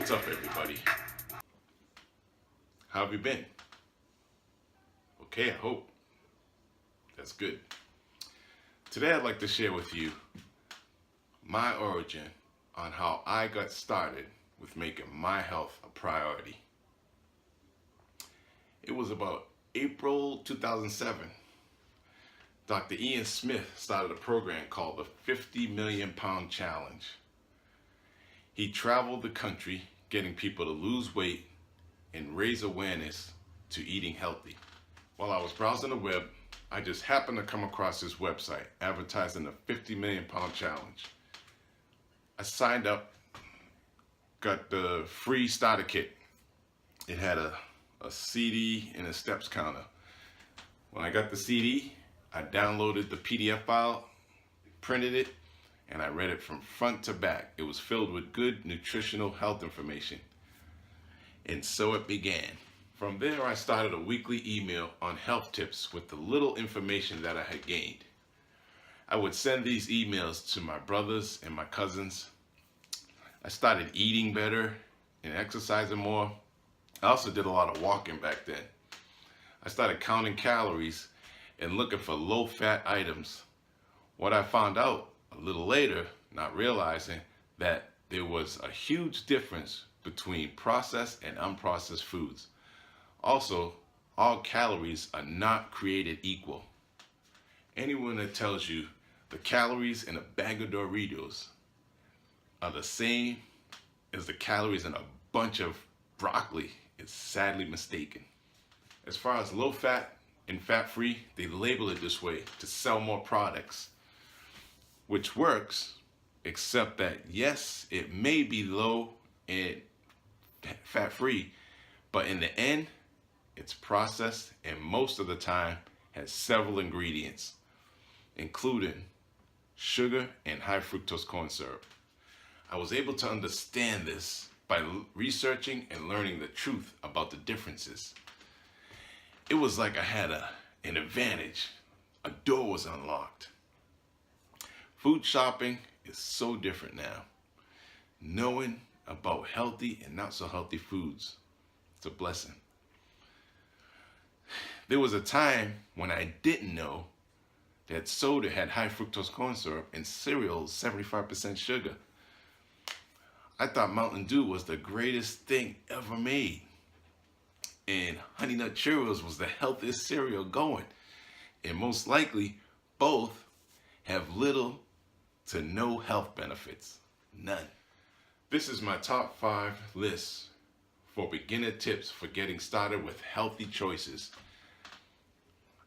What's up, everybody? How have you been? Okay, I hope. That's good. Today I'd like to share with you my origin on how I got started with making my health a priority. It was about April 2007. Dr. Ian Smith started a program called the 50 Million Pound Challenge. He traveled the country getting people to lose weight and raise awareness to eating healthy. While I was browsing the web, I just happened to come across this website advertising the 50 Million Pound Challenge. I signed up, got the free starter kit. It had a CD and a steps counter. When I got the CD, I downloaded the PDF file, printed it, and I read it from front to back. It was filled with good nutritional health information. And so it began. From there, I started a weekly email on health tips with the little information that I had gained. I would send these emails to my brothers and my cousins. I started eating better and exercising more. I also did a lot of walking back then. I started counting calories and looking for low-fat items. What I found out a little later, not realizing that there was a huge difference between processed and unprocessed foods. Also, all calories are not created equal. Anyone that tells you the calories in a bag of Doritos are the same as the calories in a bunch of broccoli is sadly mistaken. As far as low fat and fat free, they label it this way to sell more products, which works, except that yes, it may be low and fat free, but in the end, it's processed and most of the time has several ingredients, including sugar and high fructose corn syrup. I was able to understand this by researching and learning the truth about the differences. It was like I had an advantage. A door was unlocked. Food shopping is so different now. Knowing about healthy and not so healthy foods, it's a blessing. There was a time when I didn't know that soda had high fructose corn syrup and cereal 75% sugar. I thought Mountain Dew was the greatest thing ever made. And Honey Nut Cheerios was the healthiest cereal going. And most likely, both have little to no health benefits. None. This is my top 5 list for beginner tips for getting started with healthy choices.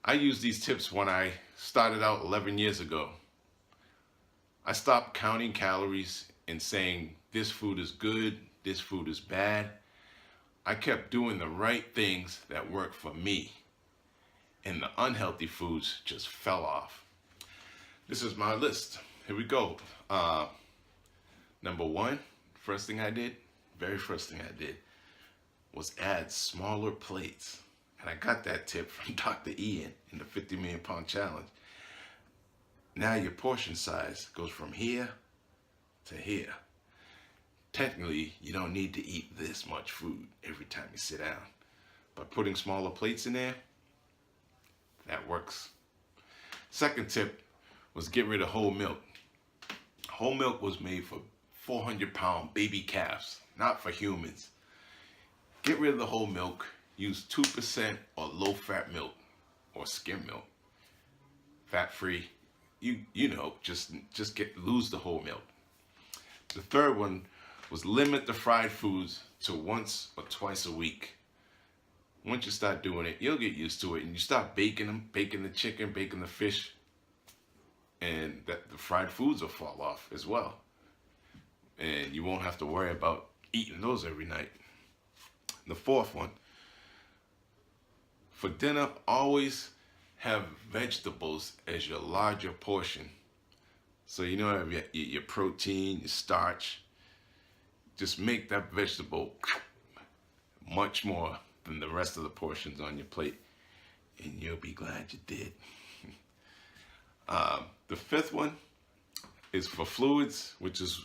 I used these tips when I started out 11 years ago. I stopped counting calories and saying this food is good, this food is bad. I kept doing the right things that worked for me, and the unhealthy foods just fell off. This is my list. Here we go. Number 1, very first thing I did was add smaller plates. And I got that tip from Dr. Ian in the 50 Million Pound Challenge. Now your portion size goes from here to here. Technically, you don't need to eat this much food every time you sit down. But putting smaller plates in there, that works. Second tip was get rid of whole milk. Whole milk was made for 400-pound baby calves, not for humans. Get rid of the whole milk. Use 2% or low-fat milk or skim milk. Fat-free, you know, just lose the whole milk. The third one was limit the fried foods to once or twice a week. Once you start doing it, you'll get used to it, and you start baking them, baking the chicken, baking the fish, and the fried foods will fall off as well. And you won't have to worry about eating those every night. The fourth one, for dinner, always have vegetables as your larger portion. So you know, have your protein, your starch. Just make that vegetable much more than the rest of the portions on your plate, and you'll be glad you did. The fifth one is for fluids, which is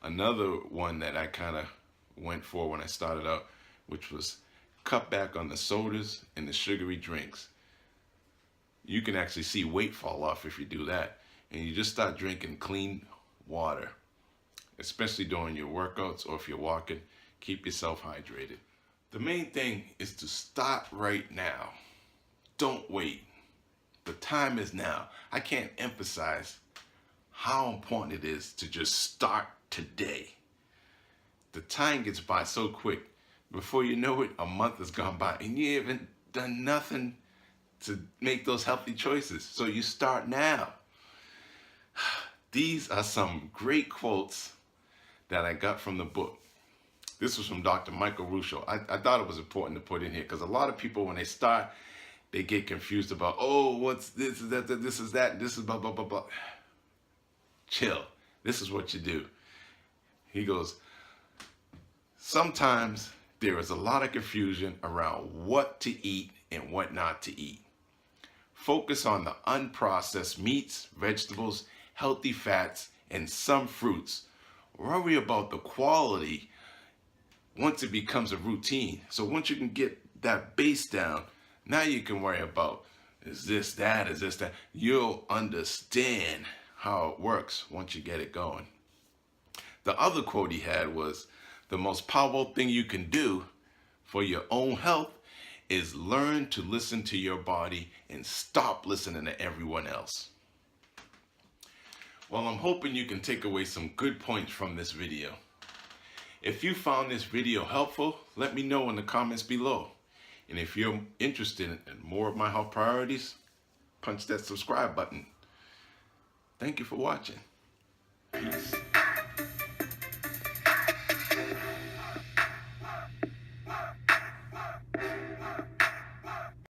another one that I kind of went for when I started out, which was cut back on the sodas and the sugary drinks. You can actually see weight fall off if you do that. And you just start drinking clean water, especially during your workouts or if you're walking. Keep yourself hydrated. The main thing is to start right now. Don't wait. The time is now. I can't emphasize how important it is to just start today. The time gets by so quick. Before you know it, a month has gone by and you haven't done nothing to make those healthy choices. So you start now. These are some great quotes that I got from the book. This was from Dr. Michael Ruscio. I thought it was important to put in here because a lot of people, when they start, they get confused about, oh, what's this, that, this is that, this is blah, blah, blah, blah. Chill. This is what you do. He goes, sometimes there is a lot of confusion around what to eat and what not to eat. Focus on the unprocessed meats, vegetables, healthy fats, and some fruits. Worry about the quality once it becomes a routine. So once you can get that base down, now you can worry about, is this that, is this that? You'll understand how it works once you get it going. The other quote he had was, the most powerful thing you can do for your own health is learn to listen to your body and stop listening to everyone else. Well, I'm hoping you can take away some good points from this video. If you found this video helpful, let me know in the comments below. And if you're interested in more of my health priorities, punch that subscribe button. Thank you for watching.